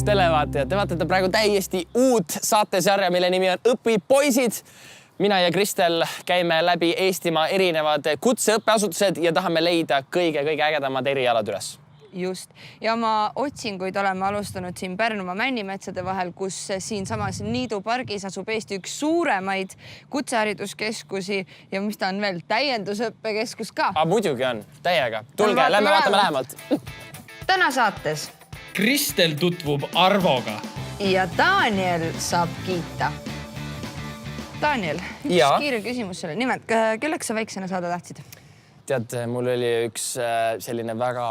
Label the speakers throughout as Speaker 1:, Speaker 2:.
Speaker 1: televaatajad, te vaatate praegu täiesti uut saatesarja, mille nimi on Õpi poisid. Mina ja Kristel käime läbi Eestimaa erinevad kutseõppeasutused ja tahame leida kõige ägedamad erialad üles.
Speaker 2: Just. Ja oma otsinguid oleme alustanud siin Pärnumaa Männimetsade vahel, kus siin samas Niidu pargis asub Eesti üks suuremaid kutsehariduskeskusi ja mis ta on veel, täiendusõppekeskus ka.
Speaker 1: Muidugi on, täiega. Tulge, lähme vaatame lähemalt.
Speaker 2: Täna saates
Speaker 3: Kristel tutvub Arvoga.
Speaker 2: Ja Daniel saab kiita. Daniel, üks kiire küsimus sulle. Nimelt, kelleks sa väiksena saada tahtsid?
Speaker 1: Tead, mul oli üks selline väga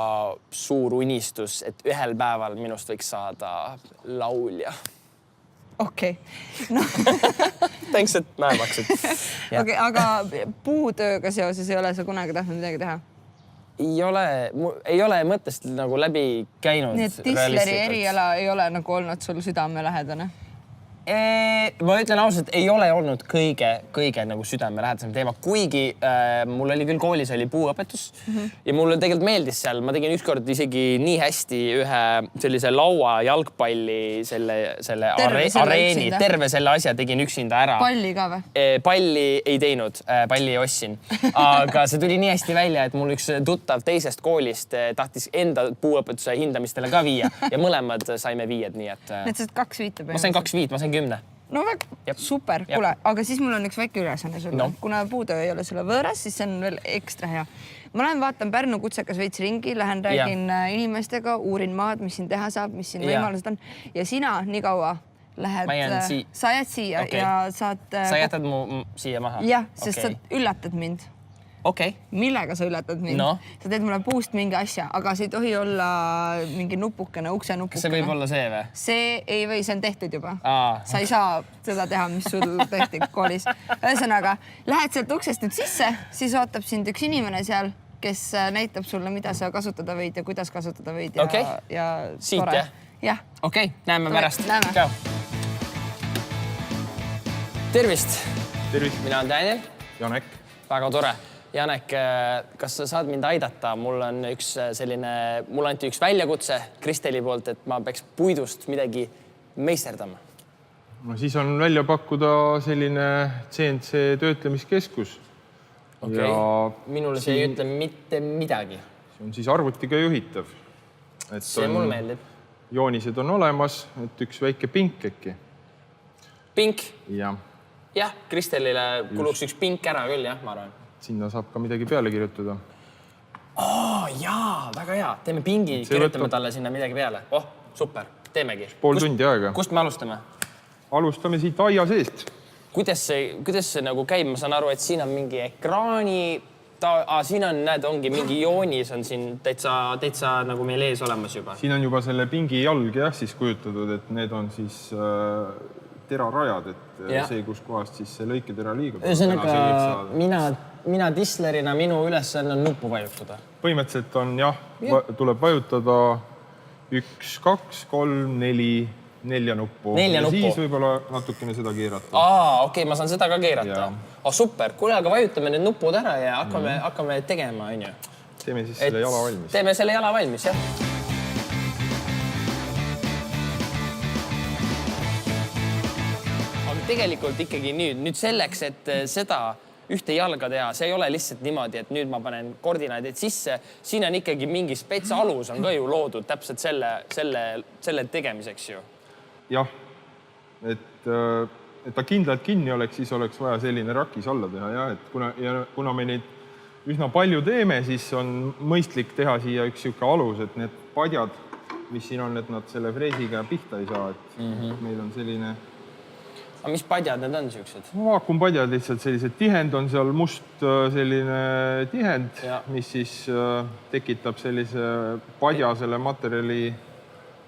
Speaker 1: suur unistus, et ühel päeval minust võiks saada laulja.
Speaker 2: Okei. No.
Speaker 1: Thanks, et näe maksid.
Speaker 2: Okei, aga puutööga seoses ei ole sa kunagi tahtnud midagi teha?
Speaker 1: Ei ole mõttest nagu läbi käinud.
Speaker 2: Nii et Tisleri eriala ei ole nagu olnud sul südamelähedane?
Speaker 1: Ma ütlen ausalt, ei ole olnud kõige nagu südamelähedasem teema, kuigi mul oli küll koolis oli puuõpetus ja mulle tegelikult meeldis seal. Ma tegin ükskord isegi nii hästi ühe sellise laua jalgpalli selle areeni, terve selle asja tegin üksinda ära.
Speaker 2: Palli ka või?
Speaker 1: Palli ei teinud, palli ostsin. Aga see tuli nii hästi välja, et mul üks tuttav teisest koolist tahtis enda puuõpetuse hindamistele ka viia ja mõlemad saime viied, nii et...
Speaker 2: Need saad 2 viite?
Speaker 1: Ma sain 2 viit, ma sain 10.
Speaker 2: No väga super, kuule, aga siis mul on üks väike ülesanne sulle. Kuna puutöö ei ole sulle võõras, siis see on veel ekstra hea. Ma lähen vaatan Pärnu kutsekas veits ringi, lähen räägin inimestega, uurin maad, mis siin teha saab, mis siin võimalused on. Ja sina nii kaua lähed, sa jääd siia ja saad...
Speaker 1: Sa jätad mu siia maha?
Speaker 2: Jah, sest sa üllatad mind. Millega sa üllatad mind? Sa teed mulle puust mingi asja, aga see ei tohi olla mingi nupukene, ukse nupukene.
Speaker 1: Kas see võib olla see või?
Speaker 2: See ei või, see on tehtud juba. Sa ei saa seda teha, mis sul tehti koolis. Ühesõnaga, lähed sealt uksest nüüd sisse, siis ootab sind üks inimene seal, kes näitab sulle, mida sa kasutada võid ja kuidas kasutada võid.
Speaker 1: Siit, jah?
Speaker 2: Jah.
Speaker 1: Okei, näeme pärast.
Speaker 2: Näeme.
Speaker 1: Tervist.
Speaker 4: Tervist.
Speaker 1: Mina on Daniel.
Speaker 4: Janek.
Speaker 1: Väga tore. Janek, kas sa saad mind aidata? Mul anti üks väljakutse Kristeli poolt, et ma peaks puidust midagi meisterdama.
Speaker 4: No siis on välja pakkuda selline CNC töötlemiskeskus.
Speaker 1: Minule see ei ütle mitte midagi.
Speaker 4: See on siis arvutiga juhitav.
Speaker 1: See mulle meeldib.
Speaker 4: Joonised on olemas, et üks väike pink äkki.
Speaker 1: Pink?
Speaker 4: Jah.
Speaker 1: Jah, Kristelile kuluks üks pink ära küll, jah, ma arvan.
Speaker 4: Sinna saab ka midagi peale kirjutada.
Speaker 1: Jaa, väga hea. Teeme pingi, kirjutame talle sinna midagi peale. Super, teemegi.
Speaker 4: Pool tundi aega.
Speaker 1: Kust me alustame?
Speaker 4: Alustame siit aia seest.
Speaker 1: Kuidas see nagu käib? Ma saan aru, et siin on mingi ekraani... Siin on, näed, ongi mingi joonis on siin täitsa nagu meil ees olemas juba.
Speaker 4: Siin on juba selle pingi jalg siis kujutatud, et need on siis... terarajad, et see, kus kohast siis see lõiketera liigub.
Speaker 1: Ühesõnaga, mina Tislerina, minu ülesanne on nuppu vajutada.
Speaker 4: Põhimõtteliselt on tuleb vajutada 1, 2, 3, 4 nuppu. Ja siis võib-olla natukene seda keerata.
Speaker 1: Okei, ma saan seda ka keerata. Super, kuule, aga vajutame need nupud ära ja hakkame tegema, on ju.
Speaker 4: Teeme siis selle jala valmis.
Speaker 1: Teeme selle jala valmis, jah. Tegelikult ikkagi nüüd selleks, et seda ühte jalga teha, see ei ole lihtsalt niimoodi, et nüüd ma panen koordinaadid sisse. Siin on ikkagi mingi spetsa alus on ka ju loodud täpselt selle tegemiseks ju.
Speaker 4: Jah, et ta kindlalt kinni oleks, siis oleks vaja selline rakis alla teha. Ja kuna me neid üsna palju teeme, siis on mõistlik teha siia üks siuke alus, et need padjad, mis siin on, et nad selle freesiga pihta ei saa. Meil on selline...
Speaker 1: Aga mis padjad need on siuksed?
Speaker 4: Vaakumpadjad lihtsalt sellised tihend on seal must selline tihend, mis siis tekitab sellise padja selle materjali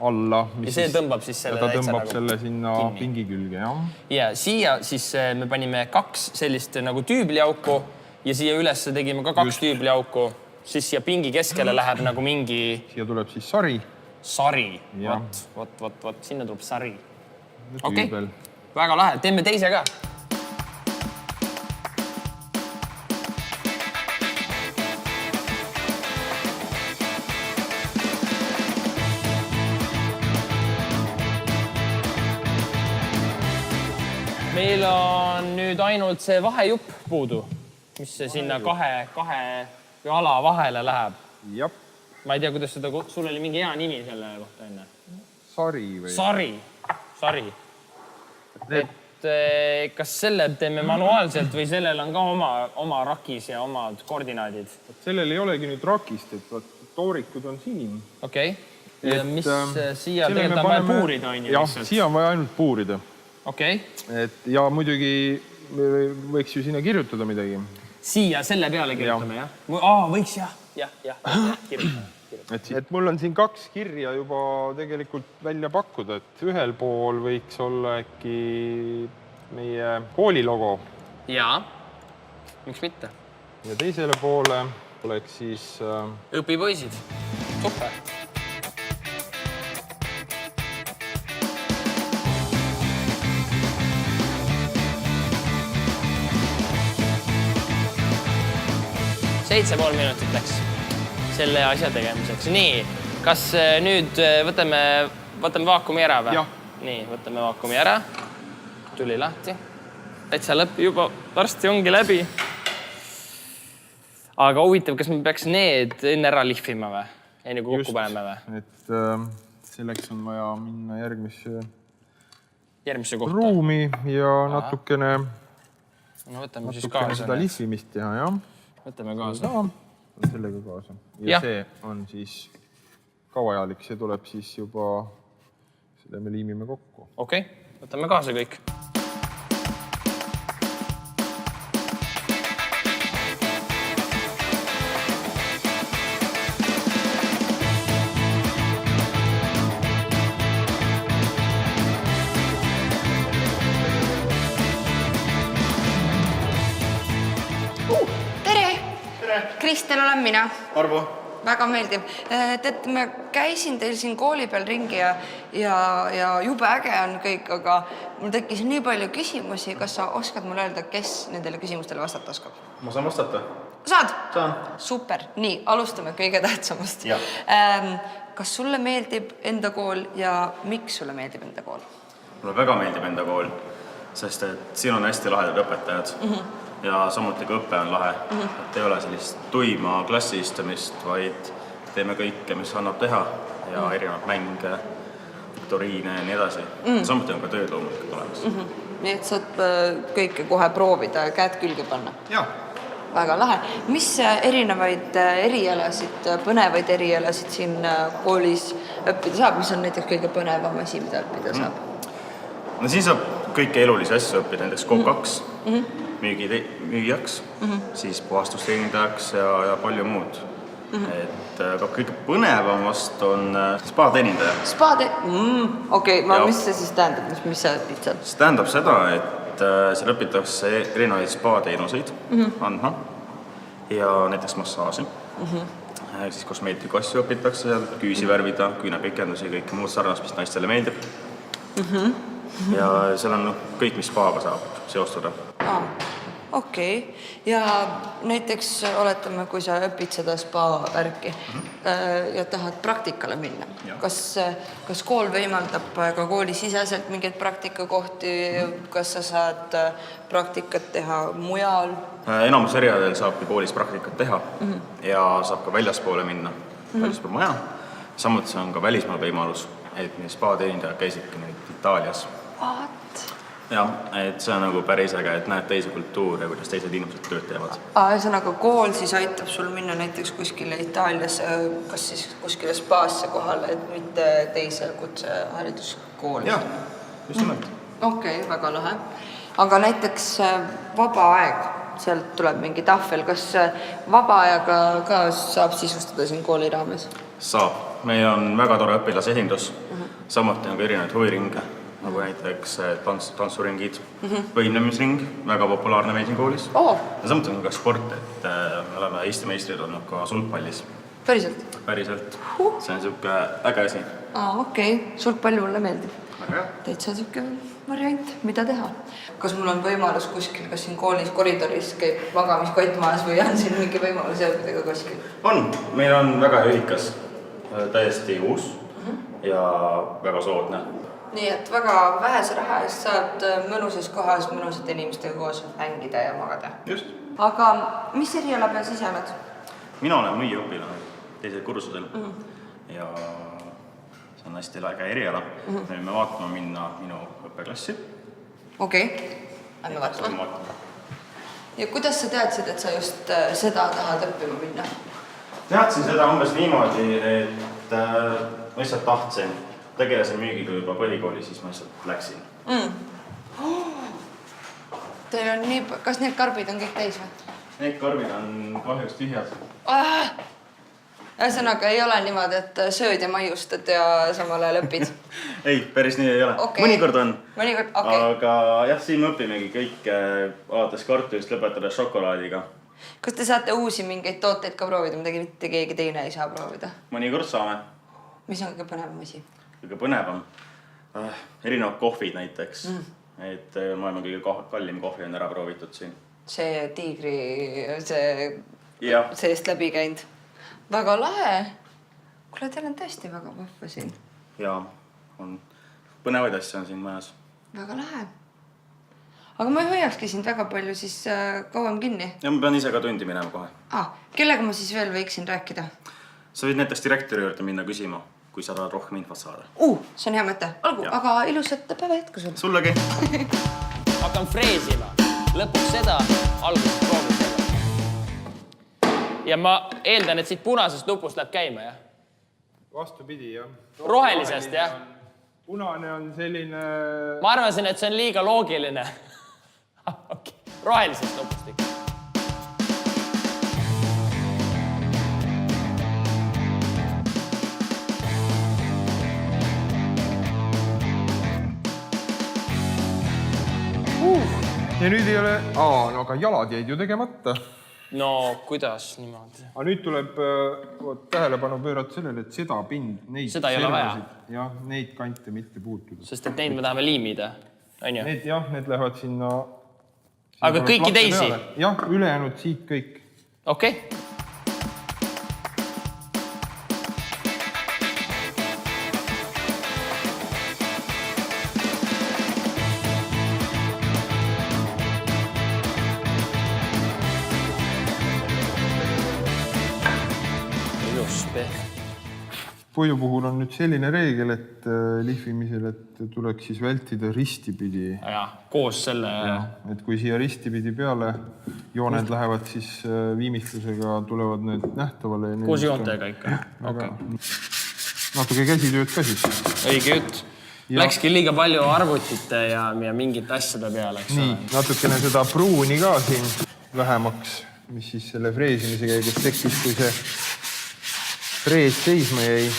Speaker 4: alla.
Speaker 1: Ja see tõmbab siis selle
Speaker 4: täitsa nagu kinni. Ta tõmbab selle sinna pingi külge, jah.
Speaker 1: Ja siia siis me panime 2 sellist nagu tüübliauku ja siia üles tegime ka 2 tüübliauku. Siis siia pingi keskele läheb nagu mingi...
Speaker 4: Siia tuleb siis sari.
Speaker 1: Sari. Vot, sinna tuleb sari. Okei. Väga lahe, teeme teise ka. meil on nüüd ainult see vahejupp puudu, mis sinna kahe jala vahele läheb.
Speaker 4: Jap.
Speaker 1: Ma ei tea, kuidas seda, sul oli mingi hea nimi selle kohta enne.
Speaker 4: Sari või?
Speaker 1: Sari. Et kas selle teeme manuaalselt või sellel on ka oma rakis ja omad koordinaadid?
Speaker 4: Sellel ei olegi nüüd rakist, et toorikud on siin.
Speaker 1: Okei. Ja mis siia tegelikult on vaja puurida?
Speaker 4: Jah, siia on vaja ainult puurida.
Speaker 1: Okei.
Speaker 4: Ja muidugi võiks ju sinna kirjutada midagi.
Speaker 1: Siia selle peale kirjutame, jah? Võiks jah. Kirjutame.
Speaker 4: Et mul on siin 2 kirja juba tegelikult välja pakkuda, et ühel pool võiks olla äkki meie kooli logo.
Speaker 1: Jaa, miks mitte?
Speaker 4: Ja teisele poole oleks siis...
Speaker 1: Õpipoisid. Super. Seitse pool minutit läks selle asja tegemiseks. Nii, kas nüüd võtame vaakumi ära või?
Speaker 4: Jah.
Speaker 1: Nii, võtame vaakumi ära. Tuli lahti. Täitsa lõpp juba varsti ongi läbi. Aga huvitav, kas me peaks need enne ära lihvima või? Enne kui kokku paneme või?
Speaker 4: Et selleks on vaja minna järgmisse
Speaker 1: kohta.
Speaker 4: Ruumi ja natukene
Speaker 1: kaasa
Speaker 4: seda lihvimist teha, jah.
Speaker 1: Võtame kaasa.
Speaker 4: Sellega kaasa. Ja see on siis ka vajalik. See tuleb siis juba, selle me liimime kokku.
Speaker 1: Okei, võtame kaasa kõik.
Speaker 2: Kristel olen mina.
Speaker 5: Arvo.
Speaker 2: Väga meeldib. Tead, ma käisin teil siin kooli peal ringi ja jube äge on kõik, aga mul tekkis nii palju küsimusi. Kas sa oskad mulle öelda, kes nendele küsimustele vastata oskab?
Speaker 5: Ma saan vastata.
Speaker 2: Saad?
Speaker 5: Saan.
Speaker 2: Super. Nii, alustame kõige tähtsamast. Kas sulle meeldib enda kool ja miks sulle meeldib enda kool?
Speaker 5: Mulle väga meeldib enda kool, sest et siin on hästi lahedad õpetajad. Ja samuti ka õppe on lahe. Et ei ole sellist tuima klassiistamist, vaid teeme kõike, mis annab teha ja erinevad mänge, viktoriine ja nii edasi. Samuti on ka tööd loomulikult olemas.
Speaker 2: Nii et saad kõike kohe proovida ja käed külge panna?
Speaker 5: Jah.
Speaker 2: Väga lahe. Mis erinevaid erialasid, põnevaid erialasid siin koolis õppida saab? Mis on näiteks kõige põnevam asi, mida õppida saab?
Speaker 5: No siin saab kõiki elulisi asju õppida, näiteks K2, müügijaks, siis puhastusteenindajaks ja palju muud. Et ka kõige põnevam vast on spa-teenindaja.
Speaker 2: Okei, mis see siis tähendab, mis sa õpid seal?
Speaker 5: See tähendab seda, et seal õpitakse erinevaid spa-teenuseid andma ja näiteks massaaži. Siis kosmeetiku asju õpitakse seal, küüsi värvida, küünepikendusi, kõik muud sarnast, mis naistele meeldib. Ja seal on kõik, mis spaaga saab seostuda.
Speaker 2: Okei. Ja näiteks oletame, kui sa õpid seda spa-värki ja tahad praktikale minna. Kas kool võimaldab ka koolisiseselt mingeid praktikakohti? Kas sa saad praktikat teha mujal?
Speaker 5: Enamus erialadel saabki koolis praktikat teha ja saab ka väljaspoole minna, väljaspool maja. Samuti on ka välismaal võimalus, et meie spa-teenindajad käisidki nüüd Itaalias. Jah, et see on nagu päris äge, et näed teise kultuure, kuidas teised inimesed tööd teevad.
Speaker 2: Ühesõnaga kool siis aitab sul minna näiteks kuskile Itaaliasse, kas siis kuskile spaasse kohale, et mitte teise kutsehariduskooli?
Speaker 5: Jah, just nimelt.
Speaker 2: Okei, väga lahe. Aga näiteks vaba aeg, sealt tuleb mingi tahvel. Kas vaba ajaga ka saab sisustada siin kooli raames?
Speaker 5: Saab. Meil on väga tore õpilasesindus. Samuti on ka erinevaid huviringe. Nagu näiteks tantsuringid, võimlemisring, väga populaarne meil siin koolis. Ja samuti on ka sport, et me oleme Eesti meistrid olnud ka sulgpallis.
Speaker 2: Päriselt?
Speaker 5: Päriselt. See on siuke äge asi.
Speaker 2: Okei, sulgpall mulle meeldib. Täitsa siuke variant, mida teha. Kas mul on võimalus kuskil, kas siin koolis koridoris käib magamiskott maas või on siin mingi võimalus õppida ka kuskil?
Speaker 5: On. Meil on väga ühikas, täiesti uus. ja väga soodne.
Speaker 2: Nii et väga vähese raha eest saad mõnusas kohas mõnusate inimestega koos hängida ja magada.
Speaker 5: Just.
Speaker 2: Aga mis eriala peal siis jäänud?
Speaker 5: Mina olen müüjaõpilane teisel kursusel ja see on hästi äge eriala. Me vaatame minna minu õppeklassi.
Speaker 2: Okei, lähme vaatama. Ja kuidas sa teadsid, et sa just seda tahad õppima minna?
Speaker 5: Teadsin seda umbes niimoodi, et ma lihtsalt tahtsin. Tegelesin müügiga juba põhikooli, siis ma lihtsalt läksin.
Speaker 2: Teil on nii... Kas need karbid on kõik täis või?
Speaker 5: Need karbid on kahjuks tühjad.
Speaker 2: Ühesõnaga ei ole niimoodi, et sööd ja maiustad ja samal ajal õpid?
Speaker 5: Ei, päris nii ei ole.
Speaker 2: Okay.
Speaker 5: Mõnikord on.
Speaker 2: Mõnikord, okei.
Speaker 5: Aga jah, siin me õpimegi kõik alates kartulist lõpetada šokolaadiga.
Speaker 2: Kas te saate uusi mingeid tooteid ka proovida, mida mitte keegi teine ei saa proovida?
Speaker 5: Mõnikord saame.
Speaker 2: Mis on kõige põnevam asi?
Speaker 5: Kõige põnevam? Erinevad kohvid näiteks. Et maailma kõige kallim kohvi on ära proovitud siin.
Speaker 2: See tiigri, see
Speaker 5: Ja.
Speaker 2: seest läbi käinud. Väga lahe. Kuule, teil on tõesti väga vahva siin.
Speaker 5: Ja, on põnevaid asja on siin majas.
Speaker 2: Väga lahe. Aga ma ei hoiakski sind väga palju siis kauem kinni.
Speaker 5: Ja ma pean ise ka tundi minema kohe.
Speaker 2: Kellega ma siis veel võiksin rääkida?
Speaker 5: Sa võid näiteks direktori juurde minna küsima, kui sa tahad rohkem infot saada.
Speaker 2: See on hea mõte. Olgu, aga ilusat päeva jätku sulle.
Speaker 5: Sullegi.
Speaker 1: Hakkan freesima. Lõpuks seda alguses proovida. Ja ma eeldan, et siit punasest nupust läheb käima, jah?
Speaker 4: Vastupidi, jah.
Speaker 1: Rohelisest, jah?
Speaker 4: Punane on selline...
Speaker 1: Ma arvasin, et see on liiga loogiline. Okay. Rohelisest nupust ikka.
Speaker 4: Ja nüüd ei ole... no aga jalad jäid ju tegemata.
Speaker 1: No, kuidas niimoodi?
Speaker 4: Aga nüüd tuleb tähelepanu pöörata sellele, et seda pind, neid...
Speaker 1: Seda ei ole vaja.
Speaker 4: Jah, neid kante mitte puutuda.
Speaker 1: Sest et neid me tahame liimida, on ju?
Speaker 4: Need, jah, need lähevad sinna...
Speaker 1: Aga kõiki teisi?
Speaker 4: Jah, ülejäänud siit kõik.
Speaker 1: Okei.
Speaker 4: Puidu puhul on nüüd selline reegel, et lihvimisel, et tuleks siis vältida ristipidi.
Speaker 1: Ja, koos selle...
Speaker 4: Et kui siia ristipidi peale jooned lähevad, siis viimistlusega tulevad need nähtavale.
Speaker 1: Koos joontega ikka.
Speaker 4: Natuke käsitööd ka siis.
Speaker 1: Õige jutt. Läkski liiga palju arvutite ja mingit asjade peale.
Speaker 4: Nii, natukene seda pruuni ka siin vähemaks, mis siis selle freesimise käigus tekkis, kui see frees seisma jäi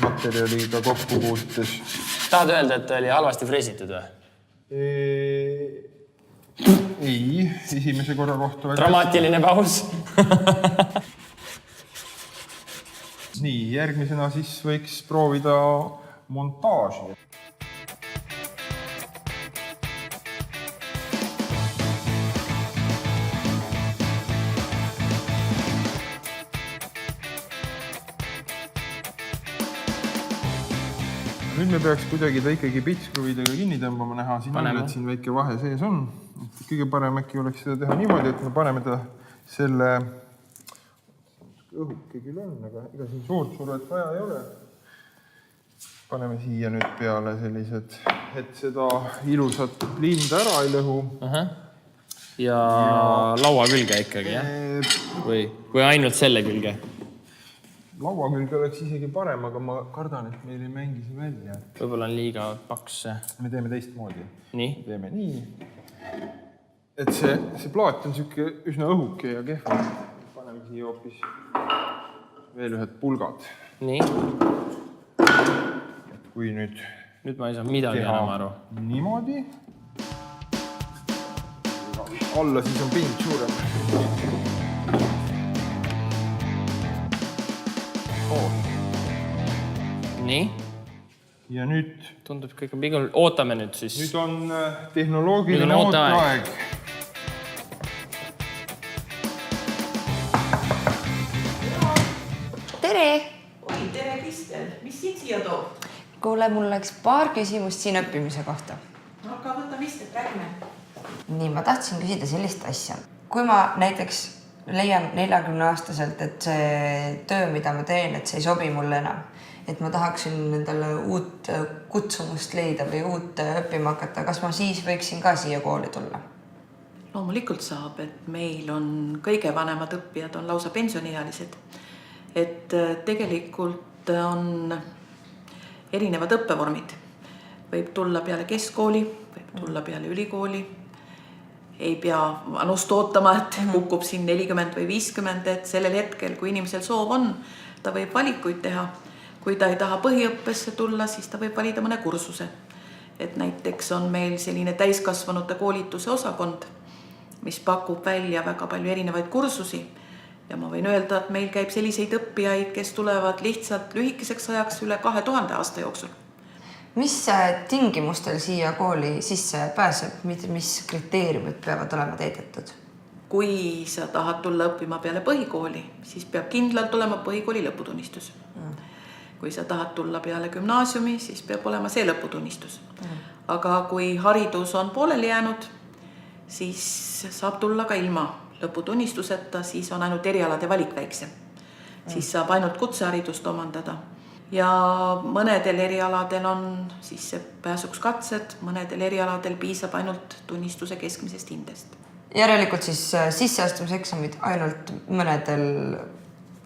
Speaker 4: materjaliga kokku puutus.
Speaker 1: Tahad öelda, et oli halvasti freesitud või?
Speaker 4: Ei, esimese korra kohta...
Speaker 1: Dramaatiline paus.
Speaker 4: Nii, järgmisena siis võiks proovida montaaži. Nüüd me peaks kuidagi ta ikkagi pitskruvidega kinni tõmbama näha. Siin on, et siin väike vahe sees on. Kõige parem äkki oleks seda teha niimoodi, et me paneme ta selle... Õhuke küll on, aga ega siin suurt survet vaja ei ole. Paneme siia nüüd peale sellised, et seda ilusat linda ära ei lõhu.
Speaker 1: Ja laua külge ikkagi, jah? Või ainult selle külge?
Speaker 4: Laua külge oleks isegi parem, aga ma kardan, et meil ei mängi see välja.
Speaker 1: Võib-olla on liiga paks.
Speaker 4: Me teeme teistmoodi.
Speaker 1: Nii?
Speaker 4: Teeme nii. Et see plaat on siuke üsna õhuke ja kehva. Paneme siia hoopis veel ühed pulgad.
Speaker 1: Nii?
Speaker 4: Et kui nüüd...
Speaker 1: Nüüd ma ei saa midagi enam aru.
Speaker 4: Niimoodi. Alla siis on pind suurem.
Speaker 1: Nii.
Speaker 4: Ja nüüd...
Speaker 1: Tundub kõik on pigul. Ootame nüüd siis.
Speaker 4: Nüüd on tehnoloogiline ooteaeg.
Speaker 2: Tere!
Speaker 6: Oi, tere Kristel. Mis sind siia toob?
Speaker 2: kuule, mul oleks paar küsimust siin õppimise kohta.
Speaker 6: No aga võta vist, et räägime.
Speaker 2: Nii, ma tahtsin küsida sellist asja. Kui ma näiteks leian 40-aastaselt, et see töö, mida ma teen, et see ei sobi mulle enam, et ma tahaksin endale uut kutsumust leida või uut õppima hakata, kas ma siis võiksin ka siia kooli tulla?
Speaker 6: Loomulikult saab, et meil on kõige vanemad õppijad on lausa pensioniealised. Et tegelikult on erinevad õppevormid. Võib tulla peale keskkooli, võib tulla peale ülikooli. Ei pea vanust ootama, et kukub siin 40 või 50, et sellel hetkel, kui inimesel soov on, ta võib valikuid teha. Kui ta ei taha põhiõppesse tulla, siis ta võib valida mõne kursuse. Et näiteks on meil selline täiskasvanute koolituse osakond, mis pakub välja väga palju erinevaid kursusi. Ja ma võin öelda, et meil käib selliseid õppijaid, kes tulevad lihtsalt lühikeseks ajaks üle 2000 aasta jooksul.
Speaker 2: Mis tingimustel siia kooli sisse pääseb, mis kriteeriumid peavad olema täidetud?
Speaker 6: Kui sa tahad tulla õppima peale põhikooli, siis peab kindlalt olema põhikooli lõputunnistus. Kui sa tahad tulla peale gümnaasiumi, siis peab olema see lõputunnistus. Aga kui haridus on pooleli jäänud, siis saab tulla ka ilma lõputunnistuseta, siis on ainult erialade valik väiksem. Siis saab ainult kutseharidust omandada. Ja mõnedel erialadel on siis see pääsuks katsed, mõnedel erialadel piisab ainult tunnistuse keskmisest hindest.
Speaker 2: Järelikult siis sisseastumiseksamid ainult mõnedel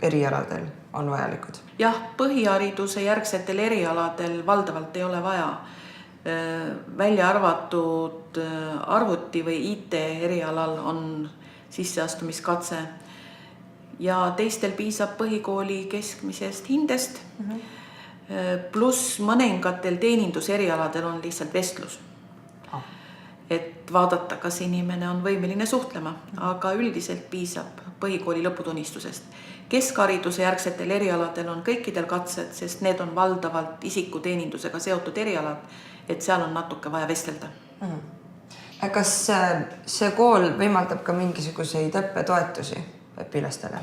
Speaker 2: erialadel on vajalikud?
Speaker 6: Jah, põhihariduse järgsetel erialadel valdavalt ei ole vaja. Välja arvatud arvuti või IT erialal on sisseastumiskatse ja teistel piisab põhikooli keskmisest hindest. Pluss mõningatel teeninduserialadel on lihtsalt vestlus. Et vaadata, kas inimene on võimeline suhtlema, aga üldiselt piisab põhikooli lõputunnistusest. Keskhariduse järgsetel erialadel on kõikidel katsed, sest need on valdavalt isikuteenindusega seotud erialad, et seal on natuke vaja vestelda.
Speaker 2: Kas see kool võimaldab ka mingisuguseid õppetoetusi õpilastele?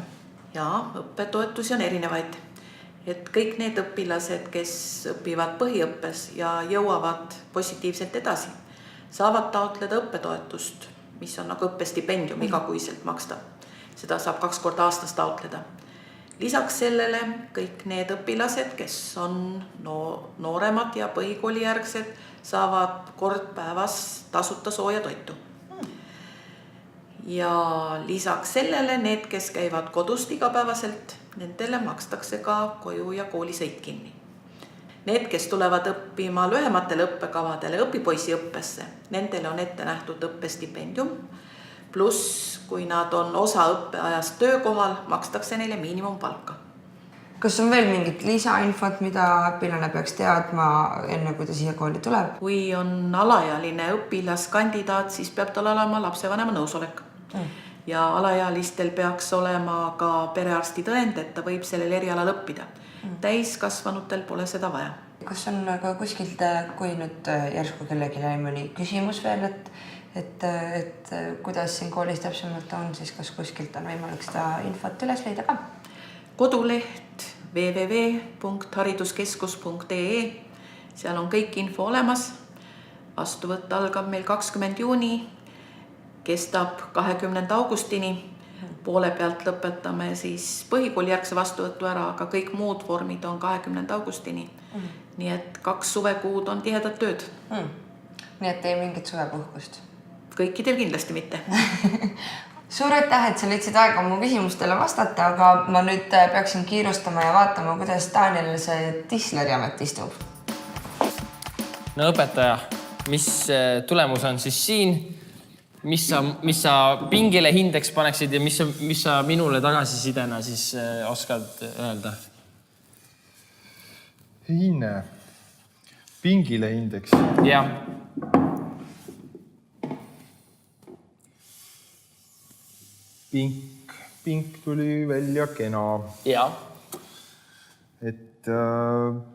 Speaker 6: Jaa, õppetoetusi on erinevaid. Et kõik need õpilased, kes õpivad põhiõppes ja jõuavad positiivselt edasi, saavad taotleda õppetoetust, mis on nagu õppestipendium igakuiselt maksta. Seda saab 2 korda aastas taotleda. Lisaks sellele kõik need õpilased, kes on nooremad ja põhikoolijärgsed, saavad kord päevas tasuta sooja toitu. Ja lisaks sellele need, kes käivad kodust igapäevaselt, nendele makstakse ka koju ja koolisõit kinni. Need, kes tulevad õppima lühematele õppekavadele õpipoisi õppesse, nendele on ette nähtud õppestipendium, pluss kui nad on osa õppeajast töökohal, makstakse neile miinimumpalka.
Speaker 2: Kas on veel mingit lisainfot, mida õpilane peaks teadma enne, kui ta siia kooli tuleb?
Speaker 6: Kui on alaealine õpilaskandidaat, siis peab tal olema lapsevanema nõusolek. Ja alaealistel peaks olema ka perearsti tõend, et ta võib sellel erialal õppida. Täiskasvanutel pole seda vaja.
Speaker 2: Kas on ka kuskilt, kui nüüd järsku kellegi jäi mõni küsimus veel, et kuidas siin koolis täpsemalt on, siis kas kuskilt on võimalik seda infot üles leida ka?
Speaker 6: Koduleht www.hariduskeskus.ee. Seal on kõik info olemas. Vastuvõtt algab meil 20. juuni, kestab 20. augustini. Poole pealt lõpetame siis põhikoolijärgse vastuvõttu ära, aga kõik muud vormid on 20. augustini. Nii et 2 suvekuud on tihedad tööd.
Speaker 2: Nii et ei mingit suvepuhkust?
Speaker 6: Kõikidel kindlasti mitte.
Speaker 2: Suur aitäh, et sa leidsid aega mu küsimustele vastata, aga ma nüüd peaksin kiirustama ja vaatama, kuidas Daniel see Tisleri amet istub.
Speaker 1: No õpetaja, mis tulemus on siis siin? Mis sa pingile hindeks paneksid ja mis sa minule tagasisidena siis oskad öelda?
Speaker 4: Hinne. Pingile hindeks.
Speaker 1: Jah.
Speaker 4: Pink tuli välja kena.
Speaker 1: Ja.
Speaker 4: Et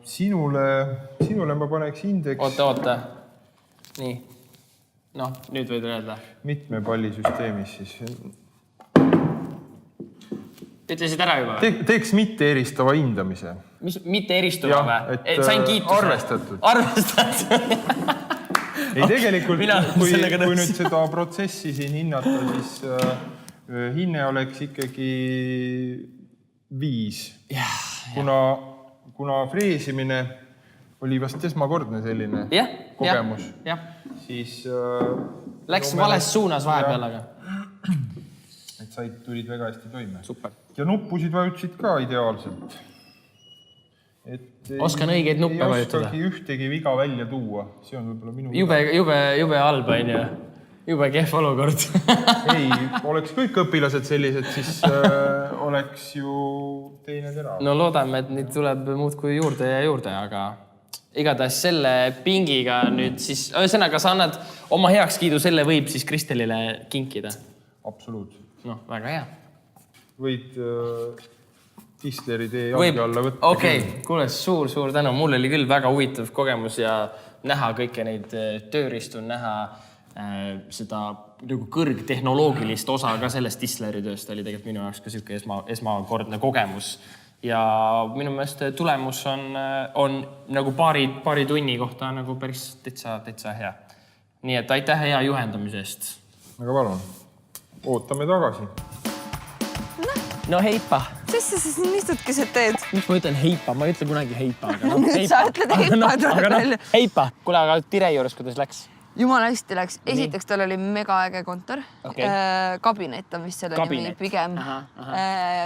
Speaker 4: sinule ma paneks hindeks.
Speaker 1: Oota. Nii. Noh, nüüd võid öelda.
Speaker 4: Mitme pallisüsteemis siis.
Speaker 1: Ütlesid ära juba?
Speaker 4: Teeks mitte eristava hindamise.
Speaker 1: Mis, mitte eristuva või? Sain kiituse?
Speaker 4: Arvestatud.
Speaker 1: Arvestatud.
Speaker 4: Ei tegelikult, kui nüüd seda protsessi siin hinnata, siis hinne oleks ikkagi 5. Kuna freesimine oli vast esmakordne selline kogemus, siis...
Speaker 1: Läks vales suunas vahepeal, aga...
Speaker 4: Et tulid väga hästi toime.
Speaker 1: Super.
Speaker 4: Ja nuppusid vajutasid ka ideaalselt.
Speaker 1: Oskan õigeid nuppe vajutada.
Speaker 4: Ei oskagi ühtegi viga välja tuua. See on võib-olla minu...
Speaker 1: Jube halb, on ju. Jube kehv olukord.
Speaker 4: Ei, oleks kõik õpilased sellised, siis oleks ju teine tera.
Speaker 1: No loodame, et neid tuleb muudkui juurde ja juurde, aga igatahes selle pingiga nüüd siis... Ühesõnaga, sa annad oma heakskiidu, selle võib siis Kristelile kinkida.
Speaker 4: Absoluut.
Speaker 1: No, väga hea.
Speaker 4: Võid Tisleri tee jalgi alla võtta.
Speaker 1: Okei, kuule, suur tänu. Mul oli küll väga huvitav kogemus ja näha kõike neid tööriistu, näha seda nagu kõrgtehnoloogilist osa ka sellest Tisleri tööst oli tegelikult minu jaoks ka selline esmakordne kogemus. Ja minu meelest tulemus on nagu paari tunni kohta nagu päris täitsa hea. Nii et aitäh hea juhendamise eest.
Speaker 4: Aga palun. Ootame tagasi.
Speaker 1: No heipa.
Speaker 2: Sest sa siis istudki sa teed?
Speaker 1: Miks ma ütlen heipa? Ma ei ütle kunagi heipa.
Speaker 2: Nüüd sa ütled heipa.
Speaker 1: Heipa. Kuule, aga Tire juures, kuidas läks?
Speaker 2: Jumala hästi läks. Esiteks tal oli mega äge kontor. Kabinet on vist selle nimi pigem.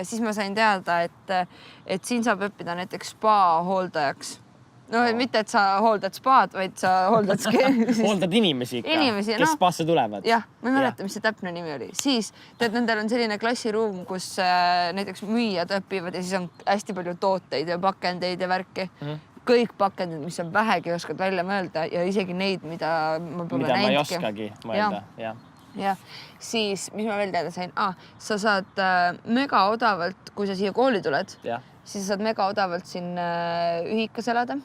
Speaker 2: Siis ma sain teada, et siin saab õppida näiteks spa hooldajaks. No mitte, et sa hooldad spaad, vaid sa hooldad...
Speaker 1: Hooldad inimesi ikka, kes spaasse tulevad.
Speaker 2: Jah, ma ei mäleta, mis see täpne nimi oli. Siis, nendel on selline klassiruum, kus näiteks müüjad õpivad ja siis on hästi palju tooteid ja pakendeid ja värki. Kõik pakendid, mis on vähegi oskad välja mõelda ja isegi neid, mida ma pole näinudki.
Speaker 1: Mida ma ei oskagi mõelda,
Speaker 2: jah. Siis, mis ma veel teada sain? Sa saad mega odavalt, kui sa siia kooli tuled, siis sa saad mega odavalt siin ühikas elada,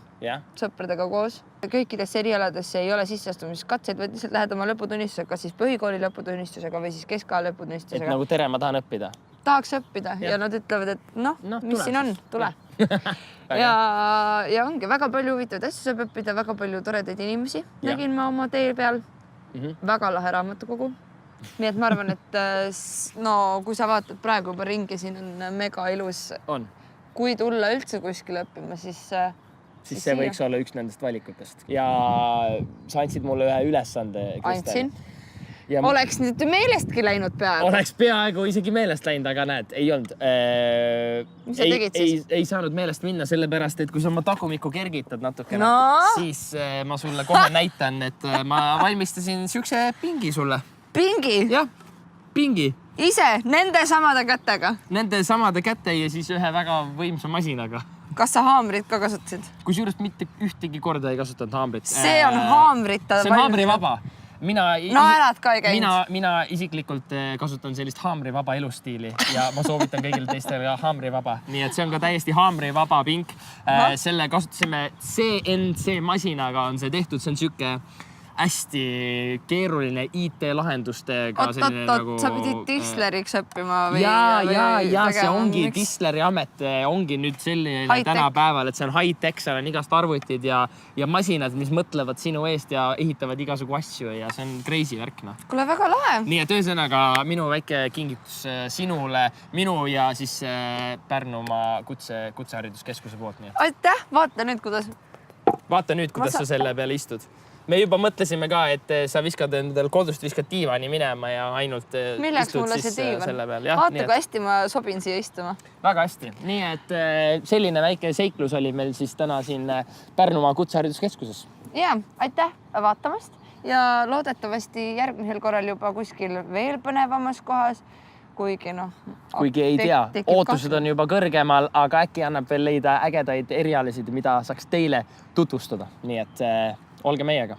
Speaker 2: sõpradega koos. Kõikidesse erialadesse ei ole sisseastumiskatseid, vaid lihtsalt lähed oma lõputunnistusega, kas siis põhikooli lõputunnistusega või siis keskkooli lõputunnistusega.
Speaker 1: Et nagu tere, ma tahan õppida.
Speaker 2: Tahaks õppida ja nad ütlevad, et mis siin on, tule. Ja ongi väga palju huvitavaid asju saab õppida, väga palju toredaid inimesi. Nägin ma oma tee peal. Väga lahe raamatukogu. Nii et ma arvan, et kui sa vaatad praegu juba ringi, siin on mega ilus. Kui tulla üldse kuskile õppima, siis
Speaker 1: see võiks olla üks nendest valikutest. Ja sa andsid mulle ühe ülesande.
Speaker 2: Andsin. Oleks nüüd meelestki läinud peaaegu.
Speaker 1: Oleks peaaegu isegi meelest läinud, aga näed, ei olnud.
Speaker 2: Mis sa tegid siis?
Speaker 1: Ei saanud meelest minna sellepärast, et kui sa oma tagumikku kergitad natukene, siis ma sulle kohe näitan, et ma valmistasin siukse pingi sulle.
Speaker 2: Pingi?
Speaker 1: Jah, pingi.
Speaker 2: Ise, nende samade kätega?
Speaker 1: Nende samade käte ja siis ühe väga võimsa masinaga.
Speaker 2: Kas sa haamrit ka kasutasid?
Speaker 1: Kusjuures mitte ühtegi korda ei kasutanud haamrit.
Speaker 2: See on haamrita.
Speaker 1: See on haamrivaba.
Speaker 2: Naerad ka ei käinud.
Speaker 1: Mina isiklikult kasutan sellist haamrivaba elustiili ja ma soovitan kõigile teistele haamrivaba. Nii et see on ka täiesti haamrivaba pink. Selle kasutasime CNC masinaga on see tehtud. See on siuke hästi keeruline IT-lahendustega.
Speaker 2: Sa pidid Tisleriks õppima või?
Speaker 1: Ja see ongi Tisleri amet, ongi nüüd selline tänapäeval, et see on high-tech, seal on igast arvutid ja masinad, mis mõtlevad sinu eest ja ehitavad igasugu asju ja see on crazy värk.
Speaker 2: Kuule, väga lahe.
Speaker 1: Nii et ühesõnaga minu väike kingitus sinule, minu ja siis Pärnumaa kutsehariduskeskuse poolt.
Speaker 2: Aitäh, vaata nüüd,
Speaker 1: kuidas sa selle peale istud. Me juba mõtlesime ka, et sa viskad endal kodust diivani minema ja ainult
Speaker 2: milleks mulle see diivan? Vaata, kui hästi ma sobin siia istuma.
Speaker 1: Väga hästi. Nii et selline väike seiklus oli meil siis täna siin Pärnumaa kutsehariduskeskuses.
Speaker 2: Ja, aitäh vaatamast ja loodetavasti järgmisel korral juba kuskil veel põnevamas kohas. Kuigi ei tea, ootused on juba kõrgemal, aga äkki annab veel leida ägedaid erialisid, mida saaks teile tutvustada. Nii et olge meiega.